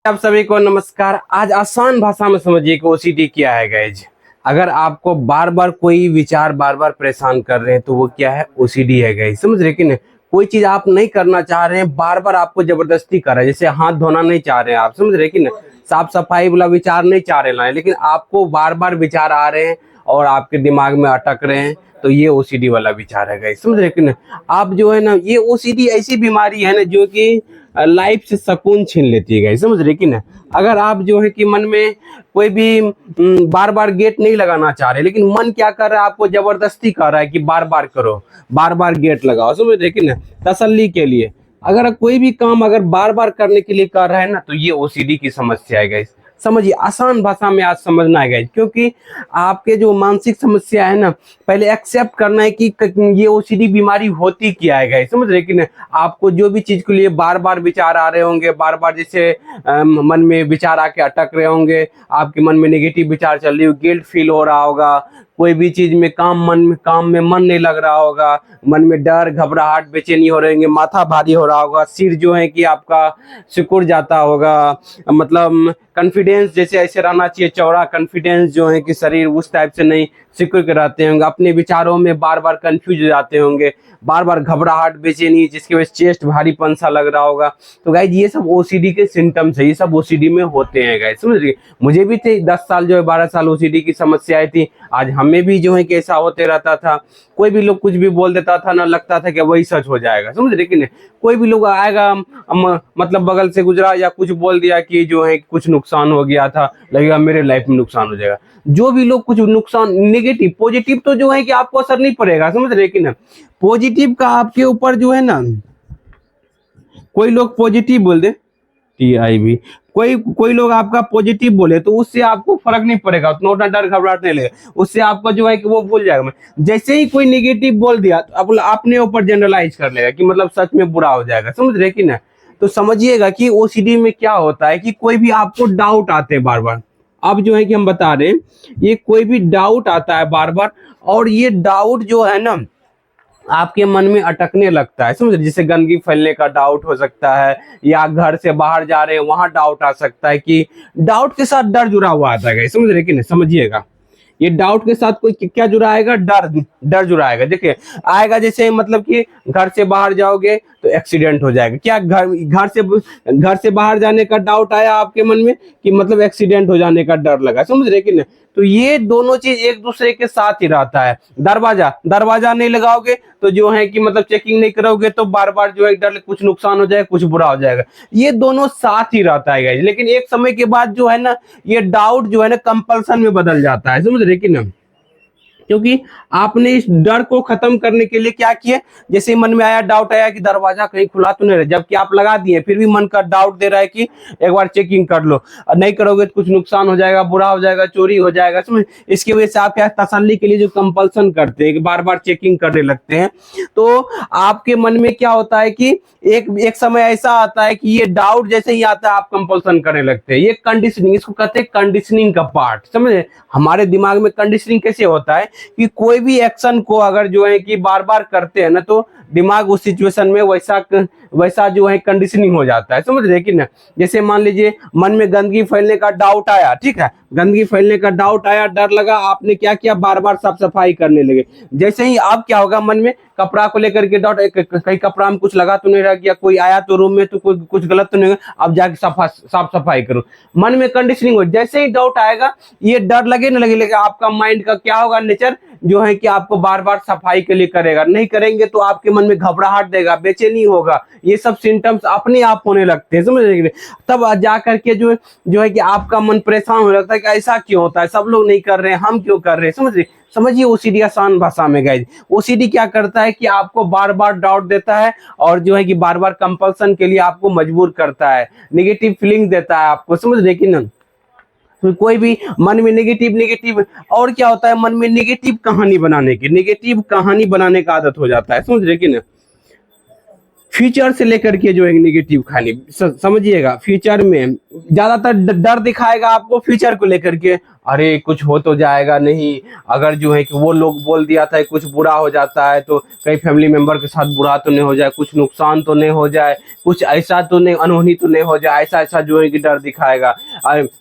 आप सभी को नमस्कार। आज आसान भाषा में समझिए कि ओसीडी क्या है गाइज। अगर आपको बार बार कोई विचार बार बार परेशान कर रहे हैं तो वो क्या है, ओसीडी है गाइज। समझ रहे कि नहीं? कोई चीज आप नहीं करना चाह रहे हैं, बार बार आपको जबरदस्ती कर रहा है। जैसे हाथ धोना नहीं चाह रहे हैं आप, समझ रहे कि नहीं, साफ सफाई वाला विचार नहीं चाह रहे हैं, लेकिन आपको बार बार विचार आ रहे हैं और आपके दिमाग में अटक रहे हैं, तो ये ओसीडी वाला विचार है गाइस। समझ रहे कि नहीं? आप जो है ना, ये ओसीडी ऐसी बीमारी है ना जो कि लाइफ से सुकून छीन लेती है गाइस। समझ रहे कि ना? अगर आप जो है कि मन में कोई भी बार बार गेट नहीं लगाना चाह रहे, लेकिन मन क्या कर रहा है, आपको जबरदस्ती कर रहा है कि बार बार करो, बार बार गेट लगाओ। समझ रहे कि ना? तसल्ली के लिए अगर कोई भी काम अगर बार बार करने के लिए कर रहा है ना, तो ये ओसीडी की समस्या है गाइस। समझिए, आसान भाषा में आज समझना है गाइस, क्योंकि आपके जो मानसिक समस्या है ना, पहले एक्सेप्ट करना है कि ये ओसीडी बीमारी होती क्या है गाइस। समझ रहे कि नहीं? आपको जो भी चीज के लिए बार बार विचार आ रहे होंगे, बार बार जैसे मन में विचार आके अटक रहे होंगे, आपके मन में नेगेटिव विचार चल रही हो, गिल्ट फील हो रहा होगा, कोई भी चीज में काम में मन नहीं लग रहा होगा, मन में डर घबराहट बेचैनी हो रहेंगे, माथा भारी हो रहा होगा, सिर जो है कि आपका सिकुड़ जाता होगा, मतलब कॉन्फिडेंस जैसे ऐसे रहना चाहिए, चौड़ा कॉन्फिडेंस जो है कि शरीर उस टाइप से नहीं सिकुड़ के रहते होंगे, अपने विचारों में बार बार कंफ्यूज हो जाते होंगे, बार बार घबराहट बेचैनी जिसकी वजह से चेस्ट भारीपन सा लग रहा होगा। तो गाइज ये सब ओसीडी के सिम्टम्स है, ये सब ओसीडी में होते हैं गाइज। समझ रहे? मुझे भी थे 10 साल जो है 12 साल ओसीडी की समस्याएं थी। आज हमें भी जो है कि ऐसा होते रहता था, कोई भी लोग कुछ भी बोल देता था ना, लगता था कि वही सच हो जाएगा। समझ रहे कि नहीं? कोई भी लोग आएगा मतलब बगल से गुजरा या कुछ बोल दिया कि जो है कुछ नुकसान हो गया था, लगेगा मेरे लाइफ में नुकसान हो जाएगा। जो भी लोग कुछ नुकसान, नेगेटिव पॉजिटिव तो जो है कि आपको असर नहीं पड़ेगा। समझ रहे कि ना? पॉजिटिव का आपके ऊपर जो है ना, कोई लोग पॉजिटिव बोल दे, TIV, कोई लोग आपका पॉजिटिव बोले तो उससे आपको फर्क नहीं पड़ेगा, उतना डर घबराहट नहीं लगेगा, उससे आपको जो है कि वो भूल जाएगा। जैसे ही कोई नेगेटिव बोल दिया तो अब अपने ऊपर जनरलाइज कर लेगा कि मतलब सच में बुरा हो जाएगा। समझ रहे कि ना? तो समझिएगा कि ओसीडी में क्या होता है कि कोई भी आपको डाउट आते हैं बार बार। अब जो है कि हम बता रहे हैं, ये कोई भी डाउट आता है बार बार, और ये डाउट जो है ना आपके मन में अटकने लगता है। समझ, जैसे गंदगी फैलने का डाउट हो सकता है, या घर से बाहर जा रहे हैं वहां डाउट आ सकता है, कि डाउट के साथ डर जुड़ा हुआ आता है। समझ रहे कि नहीं? समझिएगा, ये डाउट के साथ कोई क्या जुड़ा आएगा, डर डर जुड़ा आएगा। देखिए आएगा जैसे मतलब कि घर से बाहर जाओगे तो एक्सीडेंट हो जाएगा, क्या घर से बाहर जाने का डाउट आया आपके मन में, कि मतलब एक्सीडेंट हो जाने का डर लगा। समझ रहे कि नहीं? तो ये दोनों चीज एक दूसरे के साथ ही रहता है। दरवाजा नहीं लगाओगे तो जो है कि मतलब चेकिंग नहीं करोगे तो बार बार जो है डर, कुछ नुकसान हो जाएगा, कुछ बुरा हो जाएगा। ये दोनों साथ ही रहता है गाइस। लेकिन एक समय के बाद जो है ना, ये डाउट जो है ना कंपल्सन में बदल जाता है। समझ रहे कि ना? क्योंकि आपने इस डर को खत्म करने के लिए क्या किया, जैसे ही मन में आया, डाउट आया कि दरवाजा कहीं खुला तो नहीं रहा, जबकि आप लगा दिए, फिर भी मन का डाउट दे रहा है कि एक बार चेकिंग कर लो, नहीं करोगे तो कुछ नुकसान हो जाएगा, बुरा हो जाएगा, चोरी हो जाएगा। समझ, इसकी वजह से आप क्या तसल्ली के लिए जो कंपल्सन करते हैं कि बार बार चेकिंग करने लगते हैं, तो आपके मन में क्या होता है कि एक समय ऐसा आता है कि ये डाउट जैसे ही आता है आप कंपल्सन करने लगते हैं। ये कंडीशनिंग, इसको कहते हैं कंडीशनिंग का पार्ट। समझे? हमारे दिमाग में कंडीशनिंग कैसे होता है कि कोई भी एक्शन को अगर जो है कि बार बार करते हैं ना, तो दिमाग उस सिचुएशन में वैसा जो है कंडीशनिंग हो जाता है। समझ रहे कि ना? जैसे मान लीजिए मन में गंदगी फैलने का डाउट आया, ठीक है, गंदगी फैलने का डाउट आया, डर लगा, आपने क्या किया, बार बार साफ सफाई करने लगे। जैसे ही आप क्या होगा, मन में कपड़ा को लेकर के डाउट, कहीं कपड़ा में कुछ लगा तो नहीं रह गया, कोई आया तो रूम में तो कोई कुछ गलत तो नहीं होगा, अब जाके साफ सफाई करो। मन में कंडीशनिंग हो, जैसे ही डाउट आएगा, ये डर लगे ना लगे, आपका माइंड का क्या होगा, नेचर जो है कि आपको बार बार सफाई के लिए करेगा। नहीं करेंगे तो आपके मन में घबराहट देगा, बेचैनी होगा, ये सब सिम्टम्स अपने आप होने लगते हैं। समझ रहे? तब जा करके जो है कि आपका मन परेशान हो लगता है कि ऐसा क्यों होता है, सब लोग नहीं कर रहे हैं, हम क्यों कर रहे हैं। समझ रहे? समझिए ओसीडी आसान भाषा में गाइज। ओसीडी क्या करता है कि आपको बार बार डाउट देता है, और जो है कि बार बार कंपल्सन के लिए आपको मजबूर करता है, नेगेटिव फीलिंग देता है आपको। समझ रहे कि ना? तो कोई भी मन में नेगेटिव, और क्या होता है, मन में नेगेटिव कहानी बनाने का आदत हो जाता है। समझ रहे कि ना? फ्यूचर से लेकर के जो है नेगेटिव कहानी, समझिएगा, फ्यूचर में ज्यादातर डर दिखाएगा आपको फ्यूचर को लेकर के, अरे कुछ हो तो जाएगा नहीं, अगर जो है कि वो लोग बोल दिया था कुछ बुरा हो जाता है तो कहीं फैमिली मेंबर के साथ बुरा तो नहीं हो जाए, कुछ नुकसान तो नहीं हो जाए, कुछ ऐसा तो नहीं, अनहोनी तो नहीं हो जाए, ऐसा ऐसा जो है कि डर दिखाएगा।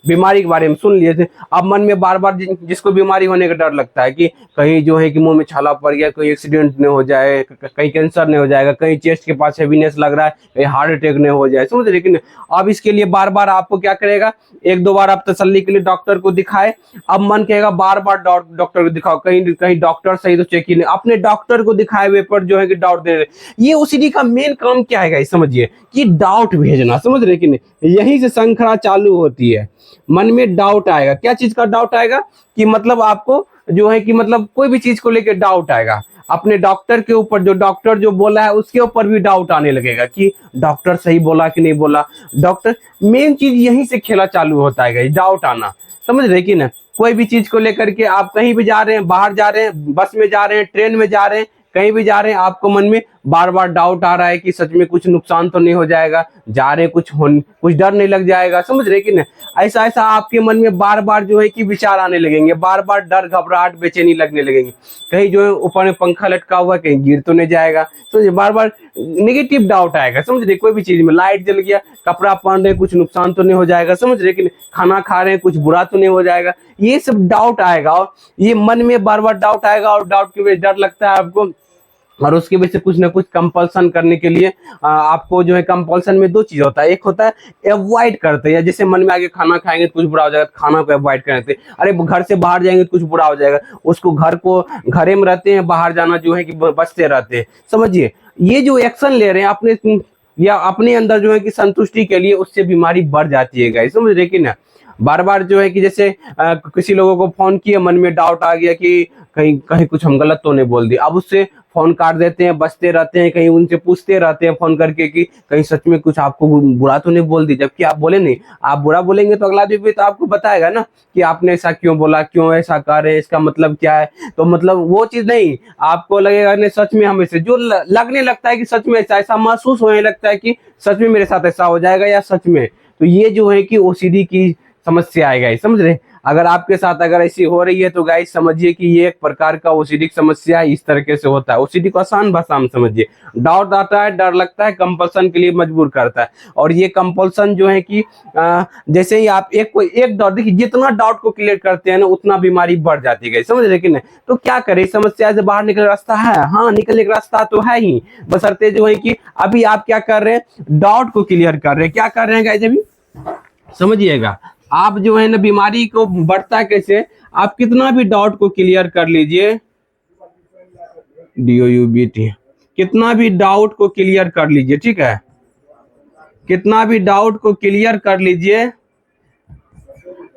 बीमारी के बारे में सुन लिए थे, अब मन में बार बार जिसको बीमारी होने का डर लगता है कि कहीं जो है कि मुंह में छाला पड़ गया, कहीं एक्सीडेंट नहीं हो जाए, कहीं कैंसर नहीं हो जाएगा, कहीं चेस्ट के पास हैवीनेस लग रहा है, कहीं हार्ट अटैक नहीं हो जाए, समझ। लेकिन अब इसके लिए बार बार आपको क्या करेगा, एक दो बार आप तसल्ली के लिए डॉक्टर को दिखाए, अब मन कहेगा बार बार डॉक्टर को दिखाओ, कहीं कहीं डॉक्टर सही तो चेक ही नहीं, अपने डॉक्टर को दिखाए हुए पर जो है कि डाउट दे रहे। ये ओसीडी का मेन काम क्या है समझिए, कि डाउट भेजना, समझ रहे कि नहीं, यहीं से संखरा चालू होती है। मन में डाउट आएगा, क्या चीज का डाउट आएगा, कि मतलब आपको जो है कि मतलब कोई भी चीज को लेकर डाउट आएगा, अपने डॉक्टर के ऊपर, जो डॉक्टर जो बोला है उसके ऊपर भी डाउट आने लगेगा कि डॉक्टर सही बोला कि नहीं बोला। डॉक्टर मेन चीज यहीं से खेला चालू होता है, डाउट आना, समझ रहे कि ना। कोई भी चीज को लेकर के आप कहीं भी जा रहे हैं, बाहर जा रहे हैं, बस में जा रहे हैं, ट्रेन में जा रहे हैं, कहीं भी जा रहे हैं, आपको मन में बार बार डाउट आ रहा है कि सच में कुछ नुकसान तो नहीं हो जाएगा, जा रहे हैं कुछ डर नहीं लग जाएगा, समझ रहे कि ना। ऐसा ऐसा आपके मन में बार बार जो है कि विचार आने लगेंगे, बार बार डर घबराहट बेचैनी लगने लगेंगे, कहीं जो है ऊपर में पंखा लटका हुआ है कहीं गिर तो नहीं जाएगा, समझे, बार बार नेगेटिव डाउट आएगा, समझ रहे। कोई भी चीज में लाइट जल गया, कपड़ा पहन रहे कुछ नुकसान तो नहीं हो जाएगा, समझ रहे कि खाना खा रहे हैं कुछ बुरा तो नहीं हो जाएगा, ये सब डाउट आएगा, और ये मन में बार बार डाउट आएगा, और डाउट की वजह डर लगता है आपको, और उसकी वजह से कुछ ना कुछ कंपल्सन करने के लिए आपको जो है, कंपल्सन में दो चीज होता है, एक होता है अवॉइड करते हैं, जैसे मन में आगे खाना खाएंगे तो कुछ बुरा हो जाएगा, खाना को अवॉइड करते हैं, अरे घर से बाहर जाएंगे तो कुछ बुरा हो जाएगा, उसको घरे में रहते हैं, बाहर जाना जो है कि बचते रहते हैं, समझिए। ये जो एक्शन ले रहे हैं अपने या अपने अंदर जो है कि संतुष्टि के लिए, उससे बीमारी बढ़ जाती है गाइस, समझ रहे कि ना। बार बार जो है कि जैसे किसी लोगों को फोन किए, मन में डाउट आ गया कि कहीं कहीं कुछ हम गलत तो नहीं बोल दिए, अब उससे फोन काट देते हैं, बचते रहते हैं, कहीं उनसे पूछते रहते हैं फोन करके कि कहीं सच में कुछ आपको बुरा तो नहीं बोल दी, जबकि आप बोले नहीं। आप बुरा बोलेंगे तो अगला आदमी भी तो आपको बताएगा ना कि आपने ऐसा क्यों बोला, क्यों ऐसा कर रहे हैं, इसका मतलब क्या है, तो मतलब वो चीज नहीं, आपको लगेगा नहीं सच में हमें से जो लगने लगता है कि सच में ऐसा महसूस होने लगता है कि सच में मेरे साथ ऐसा हो जाएगा या सच में, तो ये जो है कि ओसीडी की समस्या आएगा, समझ रहे। अगर आपके साथ अगर ऐसी हो रही है तो गाइस समझिए कि ये एक प्रकार का ओसीडी समस्या इस तरीके से होता है। ओसीडी को आसान भाषा में समझिए, डाउट आता है, डर लगता है, कंपल्सन के लिए मजबूर करता है, और ये कंपल्सन जो है कि जैसे ही आप एक डाउट, देखिए जितना डाउट को क्लियर करते हैं ना उतना बीमारी बढ़ जाती है, समझ रहे कि नहीं। तो क्या करें, समस्या से बाहर निकलने का रास्ता है, हाँ निकलने का रास्ता तो है ही, बशर्ते जो है कि अभी आप क्या कर रहे हैं, डाउट को क्लियर कर रहे हैं। क्या कर रहे हैं गाइस, अभी समझिएगा, आप जो है ना बीमारी को बढ़ता है कैसे, आप कितना भी डाउट को क्लियर कर लीजिए, DOUBT, कितना भी डाउट को क्लियर कर लीजिए, ठीक है, कितना भी डाउट को क्लियर कर लीजिए,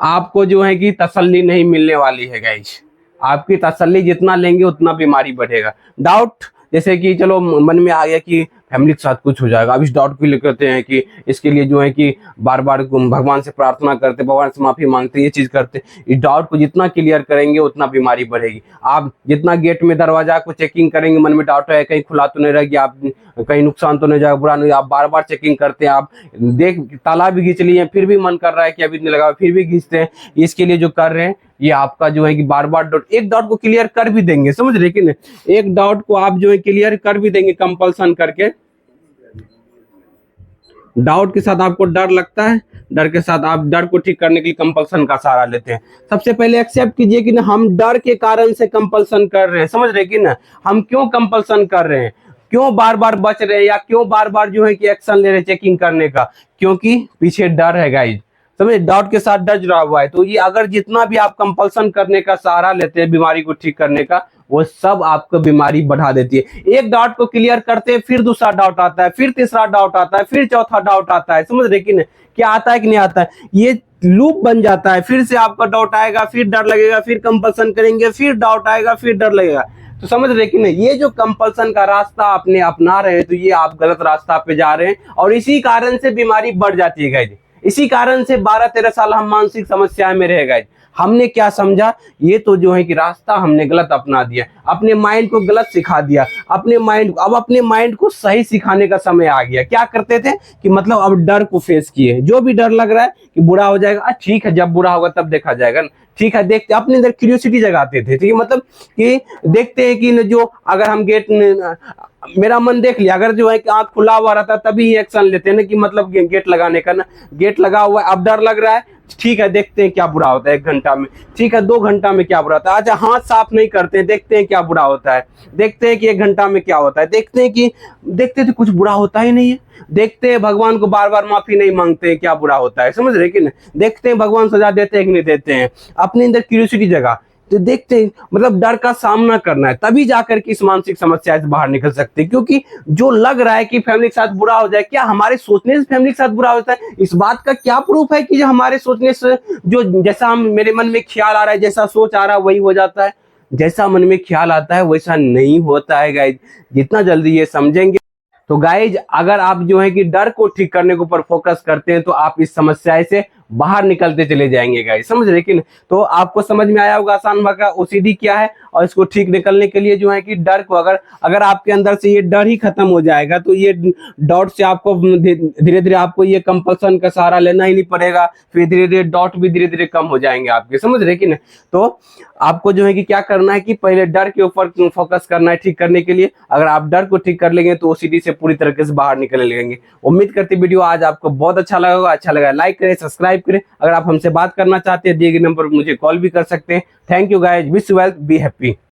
आपको जो है कि तसल्ली नहीं मिलने वाली है गाइस। आपकी तसल्ली जितना लेंगे उतना बीमारी बढ़ेगा। डाउट जैसे कि चलो मन में आ गया कि फैमिली के साथ कुछ हो जाएगा, अब इस डाउट को लेकर हैं कि इसके लिए जो है कि बार बार भगवान से प्रार्थना करते, भगवान से माफी मांगते, ये चीज करते। इस डाउट को जितना क्लियर करेंगे उतना बीमारी बढ़ेगी। आप जितना गेट में दरवाजा को चेकिंग करेंगे, मन में डाउट है कहीं खुला तो नहीं रहेगी, आप कहीं नुकसान तो नहीं जाएगा, बुरा नहीं, आप बार बार चेकिंग करते हैं, आप देख ताला भी खींच लिए फिर भी मन कर रहा है कि अभी नहीं लगा, फिर भी खींचते हैं। इसके लिए जो कर रहे हैं ये आपका जो है कि बार बार डाउट, एक डाउट को क्लियर कर भी देंगे, समझ रहे कि नहीं, एक डाउट को आप जो है क्लियर कर भी देंगे कंपल्सन करके। डाउट के साथ आपको डर लगता है, डर के साथ आप डर को ठीक करने के लिए कंपल्सन का सहारा लेते हैं। सबसे पहले एक्सेप्ट कीजिए कि ना हम डर के कारण से कंपल्सन कर रहे हैं, समझ रहे कि ना, हम क्यों कंपल्सन कर रहे हैं, क्यों बार बार बच रहे हैं, या क्यों बार बार जो है कि एक्शन ले रहे हैं चेकिंग करने का, क्योंकि पीछे डर है गाइज, समझे, डाउट के साथ डर जुड़ा हुआ है। तो ये अगर जितना भी आप कंपल्सन करने का सहारा लेते हैं बीमारी को ठीक करने का, वो सब आपको बीमारी बढ़ा देती है। एक डाउट को क्लियर करते हैं, फिर दूसरा डाउट आता है, फिर तीसरा डाउट आता है, फिर चौथा डाउट आता है, समझ रहे कि नहीं, क्या आता है कि नहीं आता है, ये लूप बन जाता है। फिर से आपका डाउट आएगा, फिर डर लगेगा, फिर कंपल्सन करेंगे, फिर डाउट आएगा, फिर डर लगेगा। तो समझ रहे कि नहीं, ये जो कंपल्सन का रास्ता आपने अपना रहे हैं, तो ये आप गलत रास्ता पे जा रहे हैं, और इसी कारण से बीमारी बढ़ जाती है गाइज। इसी कारण से 12-13 साल हम मानसिक समस्याएं में रह गए। हमने क्या समझा, ये तो जो है कि रास्ता हमने गलत अपना दिया, अपने माइंड को गलत सिखा दिया, अपने माइंड को, अब अपने माइंड को सही सिखाने का समय आ गया। क्या करते थे कि मतलब अब डर को फेस किए, जो भी डर लग रहा है कि बुरा हो जाएगा, ठीक है जब बुरा होगा तब देखा जाएगा, ठीक है, देखते अपने अंदर क्यूरियोसिटी जगाते थे, ठीक है, मतलब कि देखते हैं कि जो अगर हम गेट, मेरा मन देख लिया, अगर जो है कि आंख खुला हुआ रहता तभी एक्शन लेते हैं ना, कि मतलब गेट लगाने का ना, गेट लगा हुआ है अब डर लग रहा है, ठीक है देखते हैं क्या बुरा होता है 1 घंटा में, ठीक है 2 घंटा में क्या बुरा होता है, अच्छा हाथ साफ नहीं करते हैं, देखते हैं क्या बुरा होता है, देखते हैं कि 1 घंटा में क्या होता है, देखते हैं कि, देखते तो कुछ बुरा होता ही नहीं है, देखते हैं भगवान को बार बार माफी नहीं मांगते हैं, क्या बुरा होता है, समझ रहे कि नहीं, देखते हैं भगवान सजा देते हैं कि नहीं देते हैं, अपने अंदर क्यूरियोसिटी जगह, तो देखते हैं, मतलब डर का सामना करना है, तभी जाकर के इस मानसिक समस्या से बाहर निकल सकते हैं, क्योंकि जो लग रहा है कि फैमिली के साथ बुरा हो जाए, क्या हमारे सोचने से फैमिली के साथ बुरा होता है, इस बात का क्या प्रूफ है कि जो हमारे सोचने से, जो जैसा हम, मेरे मन में ख्याल आ रहा है, जैसा सोच आ रहा है वही हो जाता है, जैसा मन में ख्याल आता है वैसा नहीं होता है गाइज, जितना जल्दी ये समझेंगे। तो गाइज अगर आप जो है कि डर को ठीक करने के ऊपर फोकस करते हैं तो आप इस समस्या से बाहर निकलते चले जाएंगे गाइज, समझ रहे कि नहीं? तो आपको समझ में आया होगा आसान भाषा ओसीडी क्या है, और इसको ठीक निकलने के लिए जो है कि डर को, अगर अगर आपके अंदर से ये डर ही खत्म हो जाएगा तो ये डॉट से आपको धीरे धीरे आपको ये कंपल्सन का सहारा लेना ही नहीं पड़ेगा, फिर धीरे धीरे डॉट भी धीरे धीरे कम हो जाएंगे आपके, समझ रहे कि नहीं? तो आपको जो है कि क्या करना है कि पहले डर के ऊपर फोकस करना है ठीक करने के लिए, अगर आप डर को ठीक कर लेंगे तो ओसीडी से पूरी तरीके से बाहर निकल लेंगे। उम्मीद करते वीडियो आज आपको बहुत अच्छा लगा होगा, अच्छा लगा लाइक करें, सब्सक्राइब करें, अगर आप हमसे बात करना चाहते हैं दिए गए नंबर पर मुझे कॉल भी कर सकते हैं। Thank you guys, wish you well, be happy.